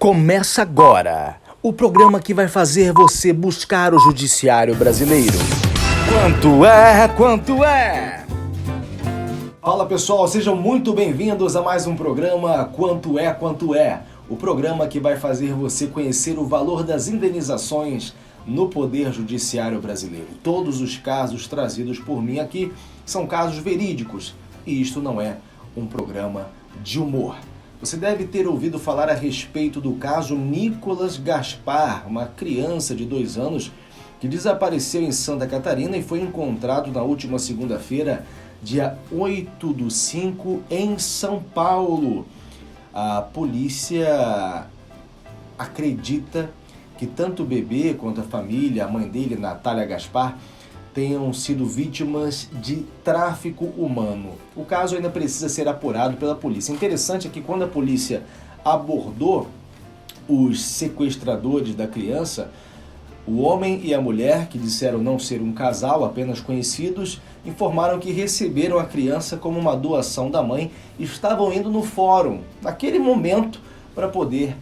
Começa agora o programa que vai fazer você buscar o judiciário brasileiro. Quanto é? Quanto é? Fala pessoal, sejam muito bem-vindos a mais um programa Quanto é? Quanto é? O programa que vai fazer você conhecer o valor das indenizações no Poder Judiciário Brasileiro. Todos os casos trazidos por mim aqui são casos verídicos e isto não é um programa de humor. Você deve ter ouvido falar a respeito do caso Nicolas Gaspar, uma criança de 2 anos que desapareceu em Santa Catarina e foi encontrado na última segunda-feira, dia 8/5, em São Paulo. A polícia acredita que tanto o bebê quanto a família, a mãe dele, Natália Gaspar, tenham sido vítimas de tráfico humano. O caso ainda precisa ser apurado pela polícia. Interessante é que quando a polícia abordou os sequestradores da criança, o homem e a mulher, que disseram não ser um casal, apenas conhecidos, informaram que receberam a criança como uma doação da mãe e estavam indo no fórum, naquele momento, para poder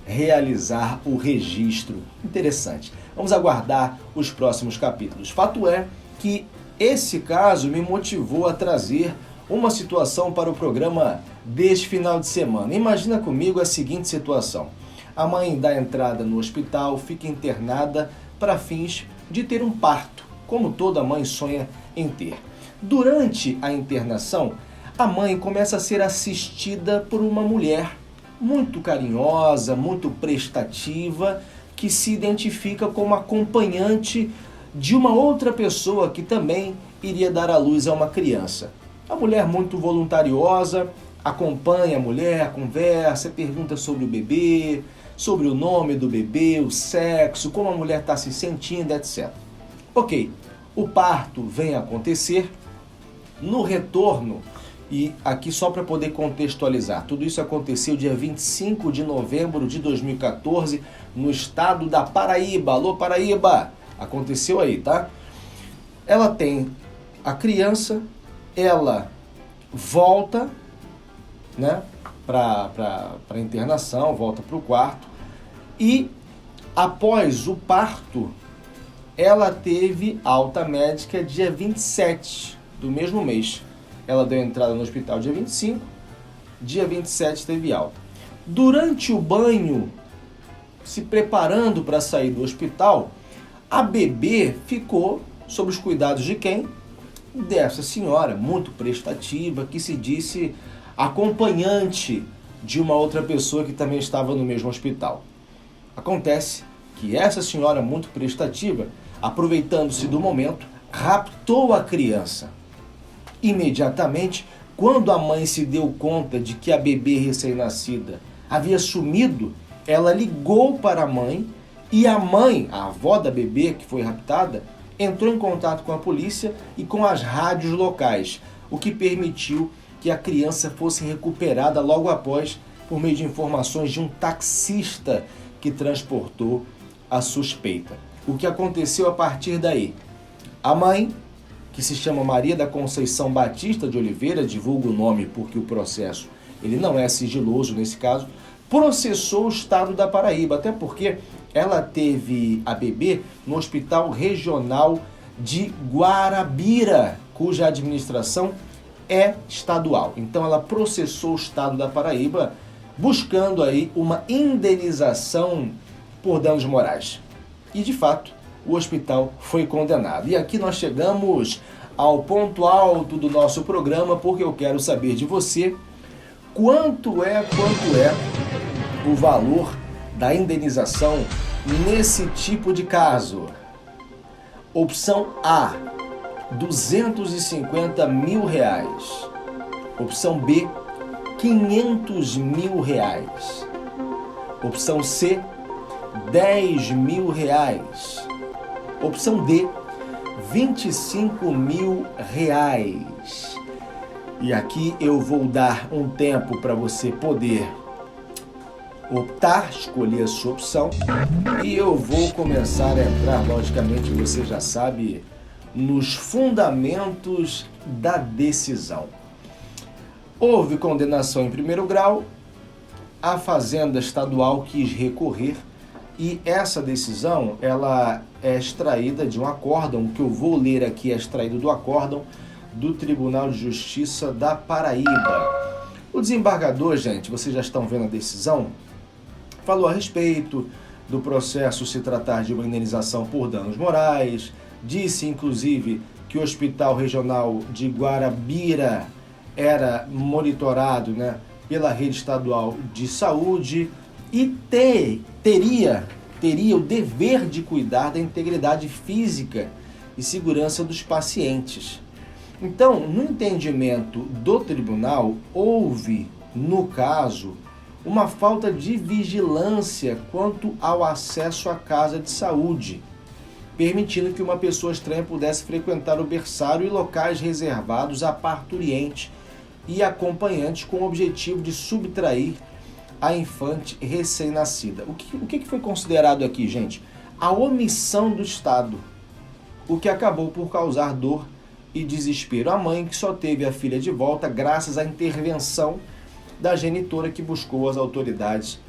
realizar o registro. Interessante. Vamos aguardar os próximos capítulos. Fato é que esse caso me motivou a trazer uma situação para o programa deste final de semana. Imagina comigo a seguinte situação. A mãe dá entrada no hospital, fica internada para fins de ter um parto, como toda mãe sonha em ter. Durante a internação, a mãe começa a ser assistida por uma mulher muito carinhosa, muito prestativa, que se identifica como acompanhante de uma outra pessoa que também iria dar à luz a uma criança. A mulher muito voluntariosa, acompanha a mulher, conversa, pergunta sobre o bebê, sobre o nome do bebê, o sexo, como a mulher está se sentindo, etc. Ok, o parto vem a acontecer. No retorno, e aqui só para poder contextualizar, tudo isso aconteceu dia 25 de novembro de 2014, no estado da Paraíba. Alô, Paraíba! Aconteceu aí, tá? Ela tem a criança, volta, né, para internação, volta para o quarto, e após o parto, ela teve alta médica dia 27 do mesmo mês. Ela deu entrada no hospital dia 25, dia 27 teve alta. Durante o banho, se preparando para sair do hospital, a bebê ficou sob os cuidados de quem? Dessa senhora, muito prestativa, que se disse acompanhante de uma outra pessoa que também estava no mesmo hospital. Acontece que essa senhora muito prestativa, aproveitando-se do momento, raptou a criança. Imediatamente, quando a mãe se deu conta de que a bebê recém-nascida havia sumido, ela ligou para a mãe e a mãe, a avó da bebê que foi raptada, entrou em contato com a polícia e com as rádios locais, o que permitiu que a criança fosse recuperada logo após, por meio de informações de um taxista que transportou a suspeita. O que aconteceu a partir daí? A mãe, que se chama Maria da Conceição Batista de Oliveira, divulga o nome porque o processo ele não é sigiloso nesse caso, processou o estado da Paraíba, até porque ela teve a bebê no Hospital Regional de Guarabira, cuja administração é estadual. Então ela processou o estado da Paraíba, buscando aí uma indenização por danos morais. E de fato, o hospital foi condenado. E aqui nós chegamos ao ponto alto do nosso programa, porque eu quero saber de você quanto é o valor da indenização nesse tipo de caso. Opção A, R$250 mil. Opção B, R$500 mil. Opção C, R$10 mil. Opção D, R$25 mil. E aqui eu vou dar um tempo para você poder optar, escolher a sua opção. E eu vou começar a entrar, logicamente, você já sabe, nos fundamentos da decisão. Houve condenação em primeiro grau, a Fazenda Estadual quis recorrer e essa decisão ela é extraída de um acórdão, que eu vou ler aqui, é extraído do acórdão do Tribunal de Justiça da Paraíba. O desembargador, gente, vocês já estão vendo a decisão, falou a respeito do processo se tratar de uma indenização por danos morais, disse inclusive que o Hospital Regional de Guarabira era monitorado, né, pela rede estadual de saúde e teria o dever de cuidar da integridade física e segurança dos pacientes. Então, no entendimento do tribunal, houve, no caso, uma falta de vigilância quanto ao acesso à casa de saúde, permitindo que uma pessoa estranha pudesse frequentar o berçário e locais reservados a parturiente e acompanhantes com o objetivo de subtrair a infante recém-nascida. O que foi considerado aqui, gente? A omissão do Estado, o que acabou por causar dor e desespero. A mãe que só teve a filha de volta graças à intervenção da genitora que buscou as autoridades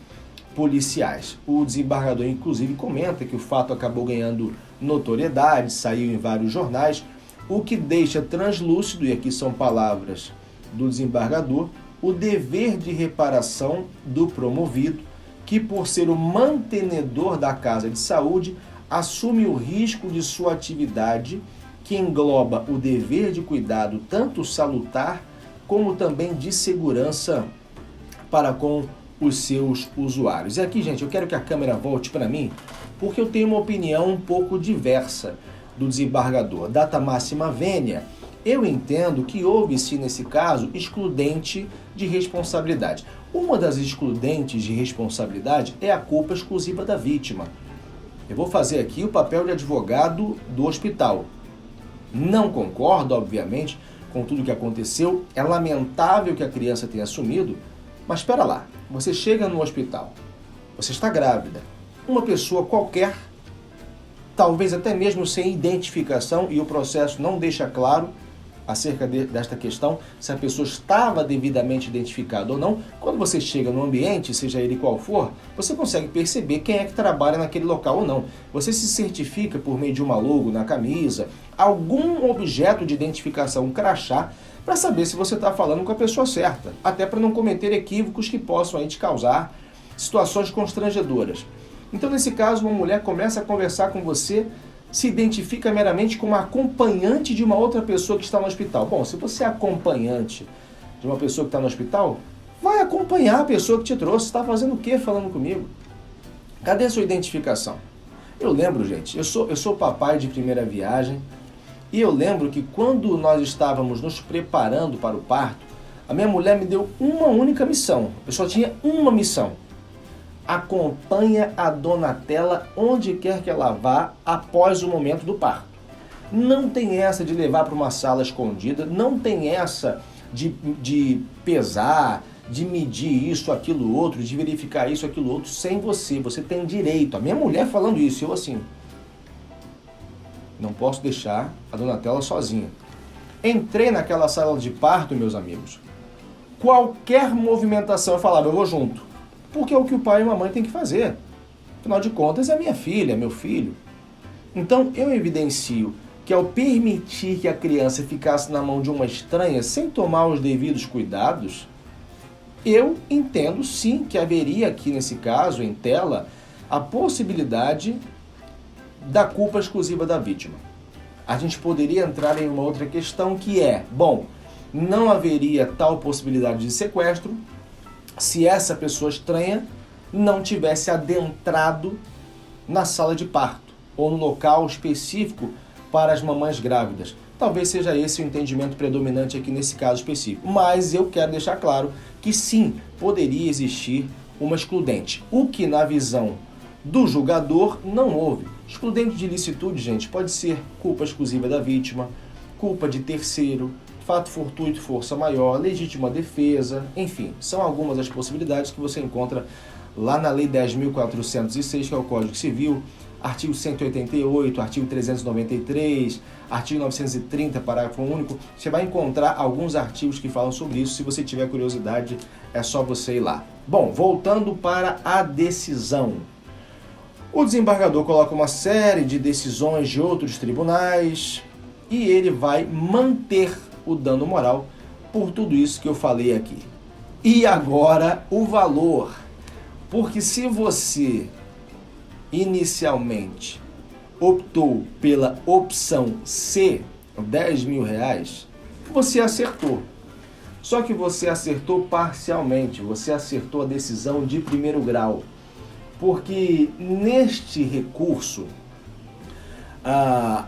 policiais. O desembargador, inclusive, comenta que o fato acabou ganhando notoriedade, saiu em vários jornais, o que deixa translúcido, e aqui são palavras do desembargador, o dever de reparação do promovido, que por ser o mantenedor da casa de saúde, assume o risco de sua atividade, que engloba o dever de cuidado tanto salutar, como também de segurança para com os seus usuários. E aqui, gente, eu quero que a câmera volte para mim, porque eu tenho uma opinião um pouco diversa do desembargador. Data máxima vênia, eu entendo que houve, sim, nesse caso, excludente de responsabilidade. Uma das excludentes de responsabilidade é a culpa exclusiva da vítima. Eu vou fazer aqui o papel de advogado do hospital. Não concordo, obviamente, com tudo que aconteceu. É lamentável que a criança tenha sumido, mas espera lá. Você chega no hospital, você está grávida. Uma pessoa qualquer, talvez até mesmo sem identificação, e o processo não deixa claro acerca desta questão, se a pessoa estava devidamente identificada ou não. Quando você chega no ambiente, seja ele qual for, você consegue perceber quem é que trabalha naquele local ou não. Você se certifica por meio de uma logo na camisa, algum objeto de identificação, um crachá, para saber se você está falando com a pessoa certa, até para não cometer equívocos que possam aí te causar situações constrangedoras. Então, nesse caso, uma mulher começa a conversar com você, se identifica meramente como acompanhante de uma outra pessoa que está no hospital. Bom, se você é acompanhante de uma pessoa que está no hospital, vai acompanhar a pessoa que te trouxe. Você está fazendo o quê falando comigo? Cadê a sua identificação? Eu lembro, gente, eu sou papai de primeira viagem, e eu lembro que quando nós estávamos nos preparando para o parto, a minha mulher me deu uma única missão. Eu só tinha uma missão. Acompanha a Donatella onde quer que ela vá após o momento do parto. Não tem essa de levar para uma sala escondida, não tem essa de pesar, de medir isso, aquilo, outro, de verificar isso, aquilo, outro, sem você. Você tem direito. A minha mulher falando isso, eu assim, não posso deixar a Donatella sozinha. Entrei naquela sala de parto, meus amigos. Qualquer movimentação, eu falava, eu vou junto. Porque é o que o pai e a mamãe têm que fazer. Afinal de contas, é minha filha, é meu filho. Então, eu evidencio que ao permitir que a criança ficasse na mão de uma estranha sem tomar os devidos cuidados, eu entendo sim que haveria aqui nesse caso, em tela, a possibilidade da culpa exclusiva da vítima. A gente poderia entrar em uma outra questão que é, bom, não haveria tal possibilidade de sequestro se essa pessoa estranha não tivesse adentrado na sala de parto ou no local específico para as mamães grávidas. Talvez seja esse o entendimento predominante aqui nesse caso específico. Mas eu quero deixar claro que sim, poderia existir uma excludente. O que na visão do julgador não houve. Excludente de ilicitude, gente, pode ser culpa exclusiva da vítima, culpa de terceiro, fato fortuito, força maior, legítima defesa, enfim, são algumas das possibilidades que você encontra lá na Lei 10.406, que é o Código Civil, artigo 188, artigo 393, artigo 930, parágrafo único. Você vai encontrar alguns artigos que falam sobre isso. Se você tiver curiosidade, é só você ir lá. Bom, voltando para a decisão. O desembargador coloca uma série de decisões de outros tribunais e ele vai manter o dano moral por tudo isso que eu falei aqui. E agora o valor. Porque se você inicialmente optou pela opção C, R$10.000, você acertou. Só que você acertou parcialmente, você acertou a decisão de primeiro grau. Porque neste recurso, a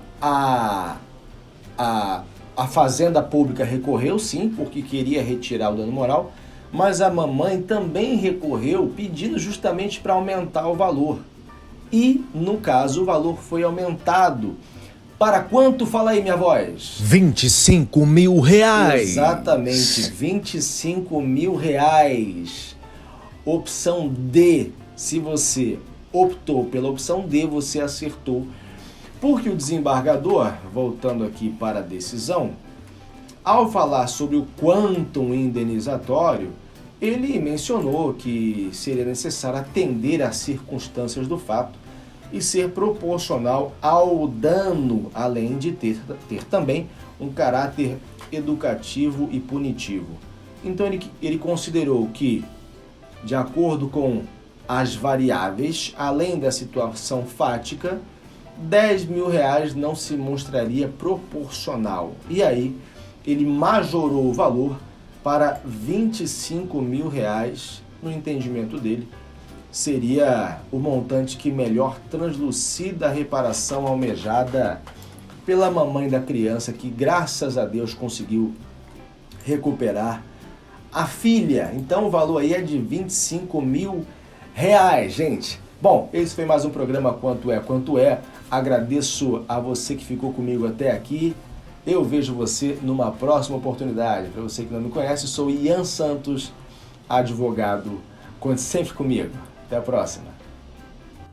Fazenda Pública recorreu sim, porque queria retirar o dano moral, mas a mamãe também recorreu pedindo justamente para aumentar o valor. E, no caso, o valor foi aumentado. Para quanto? Fala aí, minha voz. R$25.000. Exatamente, R$25.000. Opção D. Se você optou pela opção D, você acertou. Porque o desembargador, voltando aqui para a decisão, ao falar sobre o quantum indenizatório, ele mencionou que seria necessário atender às circunstâncias do fato e ser proporcional ao dano, além de ter também um caráter educativo e punitivo. Então ele considerou que, de acordo com as variáveis, além da situação fática, R$10.000 não se mostraria proporcional. E aí ele majorou o valor para R$25.000, no entendimento dele, seria o montante que melhor translucida a reparação almejada pela mamãe da criança, que graças a Deus conseguiu recuperar a filha. Então o valor aí é de R$25.000, gente. Bom, esse foi mais um programa Quanto é. Agradeço a você que ficou comigo até aqui. Eu vejo você numa próxima oportunidade. Para você que não me conhece, eu sou Ian Santos, advogado. Conte sempre comigo. Até a próxima.